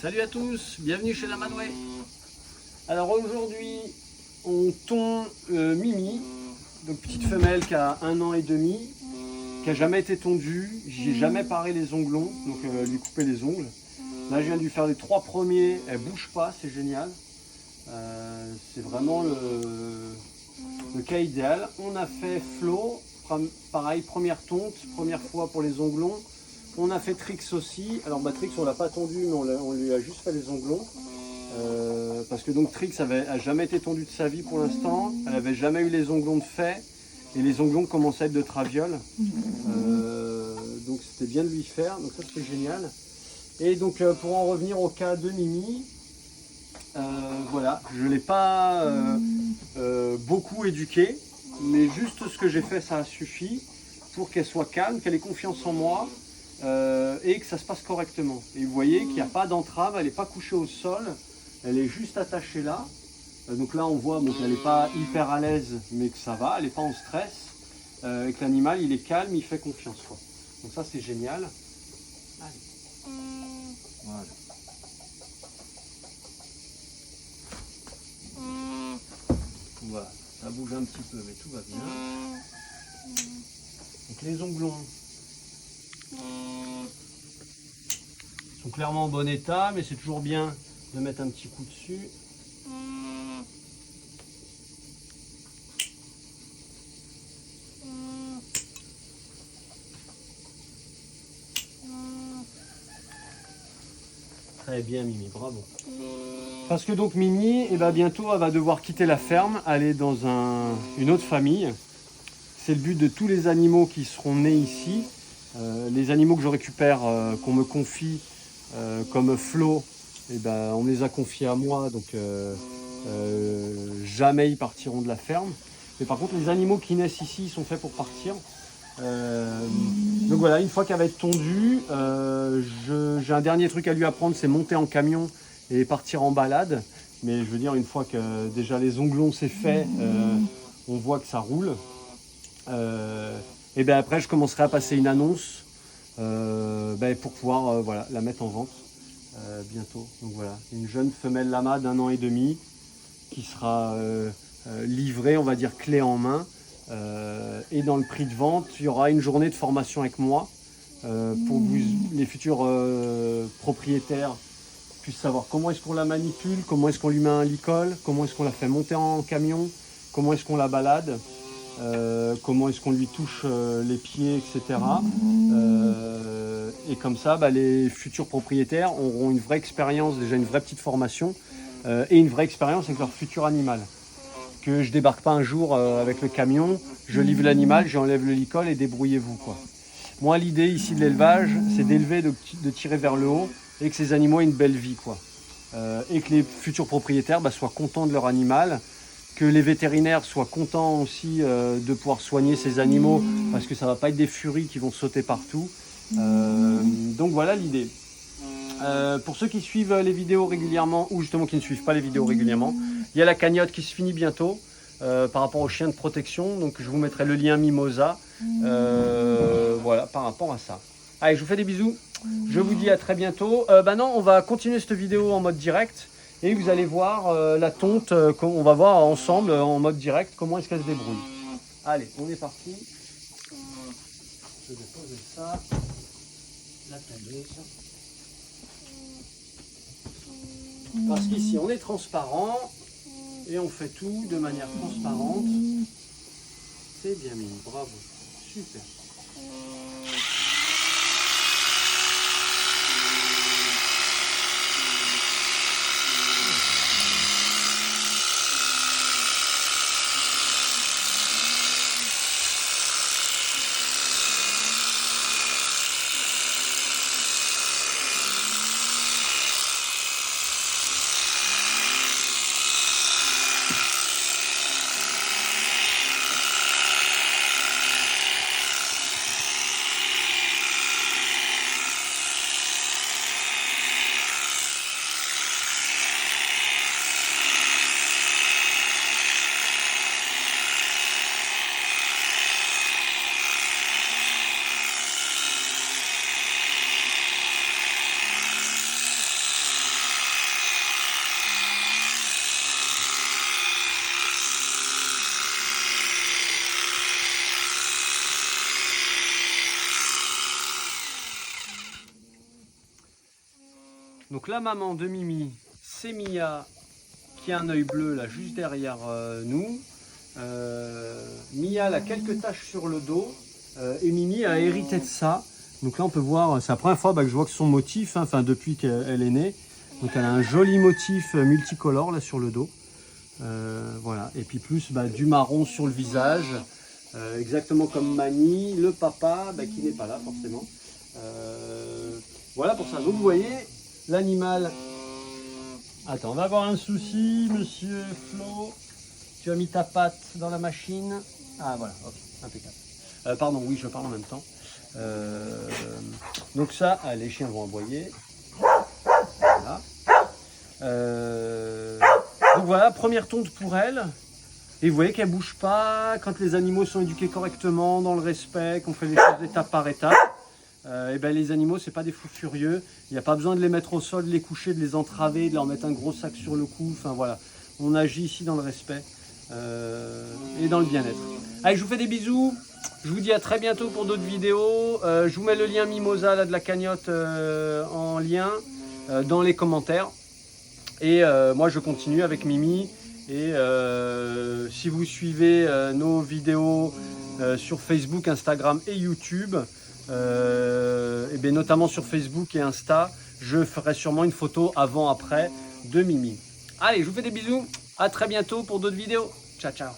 Salut à tous, bienvenue chez la Manoué. Alors aujourd'hui, on tond Mimi, donc petite femelle qui a 1 an et demi, qui n'a jamais été tondue, j'ai jamais paré les onglons, donc lui couper les ongles. Là je viens de lui faire les 3 premiers, elle bouge pas, c'est génial. C'est vraiment le cas idéal. On a fait Flo, pareil, première tonte, première fois pour les onglons. On a fait Trix aussi. Alors Trix on l'a pas tondu, mais on lui a juste fait les onglons. Parce que donc Trix a jamais été tondue de sa vie pour l'instant. Elle avait jamais eu les onglons de fait. Et les onglons commençaient à être de traviole. Donc c'était bien de lui faire. Donc ça c'était génial. Et donc pour en revenir au cas de Mimi, voilà, je ne l'ai pas beaucoup éduquée. Mais juste ce que j'ai fait, ça a suffi pour qu'elle soit calme, qu'elle ait confiance en moi. Et que ça se passe correctement. Et vous voyez qu'il n'y a pas d'entrave, elle n'est pas couchée au sol, elle est juste attachée là. Donc là on voit qu'elle n'est pas hyper à l'aise, mais que ça va, elle n'est pas en stress. Et que l'animal il est calme, il fait confiance, quoi. Donc ça c'est génial. Allez. Voilà. Voilà, ça bouge un petit peu, mais tout va bien. Donc les onglons sont clairement en bon état, mais c'est toujours bien de mettre un petit coup dessus. Très bien Mimi, bravo. Parce que donc Mimi, bientôt elle va devoir quitter la ferme, aller dans une autre famille. C'est le but de tous les animaux qui seront nés ici. Les animaux que je récupère, qu'on me confie, comme Flo, on me les a confiés à moi, donc jamais ils partiront de la ferme. Mais par contre, les animaux qui naissent ici sont faits pour partir. Donc voilà, une fois qu'elle va être tondue, j'ai un dernier truc à lui apprendre, c'est monter en camion et partir en balade. Mais je veux dire, une fois que déjà les onglons c'est fait, on voit que ça roule. Et après je commencerai à passer une annonce pour pouvoir la mettre en vente bientôt. Donc voilà, une jeune femelle lama d'1 an et demi qui sera livrée, on va dire clé en main. Et dans le prix de vente, il y aura une journée de formation avec moi pour que les futurs propriétaires puissent savoir comment est-ce qu'on la manipule, comment est-ce qu'on lui met un licol, comment est-ce qu'on la fait monter en camion, comment est-ce qu'on la balade. Comment est-ce qu'on lui touche les pieds, etc. Et comme ça, les futurs propriétaires auront une vraie expérience, déjà une vraie petite formation et une vraie expérience avec leur futur animal. Que je débarque pas un jour avec le camion, je livre l'animal, j'enlève le licol et débrouillez-vous, quoi. Moi, l'idée ici de l'élevage, c'est d'élever, de tirer vers le haut et que ces animaux aient une belle vie, quoi. Et que les futurs propriétaires soient contents de leur animal. Que les vétérinaires soient contents aussi de pouvoir soigner ces animaux parce que ça ne va pas être des furies qui vont sauter partout. Donc voilà l'idée. Pour ceux qui suivent les vidéos régulièrement ou justement qui ne suivent pas les vidéos régulièrement, il y a la cagnotte qui se finit bientôt par rapport aux chiens de protection. Donc je vous mettrai le lien Mimosa voilà, par rapport à ça. Allez, je vous fais des bisous. Je vous dis à très bientôt. Non, on va continuer cette vidéo en mode direct. Et vous allez voir la tonte, on va voir ensemble en mode direct comment est-ce qu'elle se débrouille. Allez, on est parti. Je vais poser ça, la tailleuse. Parce qu'ici on est transparent et on fait tout de manière transparente. C'est bien mis, bravo, super. Donc la maman de Mimi, c'est Mia, qui a un œil bleu là juste derrière nous. Mia elle a quelques taches sur le dos et Mimi a hérité de ça. Donc là on peut voir, c'est la première fois que je vois que son motif, enfin depuis qu'elle est née. Donc elle a un joli motif multicolore là sur le dos. Voilà. Et puis plus du marron sur le visage. Exactement comme Mani, le papa qui n'est pas là forcément. Voilà pour ça. Donc vous voyez, l'animal... Attends, on va avoir un souci, monsieur Flo. Tu as mis ta patte dans la machine. Ah voilà, ok, impeccable. Pardon, oui, je parle en même temps. Donc ça, les chiens vont aboyer. Voilà. Donc voilà, première tonte pour elle. Et vous voyez qu'elle ne bouge pas. Quand les animaux sont éduqués correctement, dans le respect, qu'on fait les choses étape par étape, et les animaux, c'est pas des fous furieux. Il n'y a pas besoin de les mettre au sol, de les coucher, de les entraver, de leur mettre un gros sac sur le cou. Enfin voilà, on agit ici dans le respect et dans le bien-être. Allez, je vous fais des bisous. Je vous dis à très bientôt pour d'autres vidéos. Je vous mets le lien Mimosa là, de la cagnotte en lien dans les commentaires. Et moi, je continue avec Mimi. Et si vous suivez nos vidéos sur Facebook, Instagram et YouTube, et bien notamment sur Facebook et Insta, je ferai sûrement une photo avant-après de Mimi. Allez, je vous fais des bisous. À très bientôt pour d'autres vidéos. Ciao, ciao.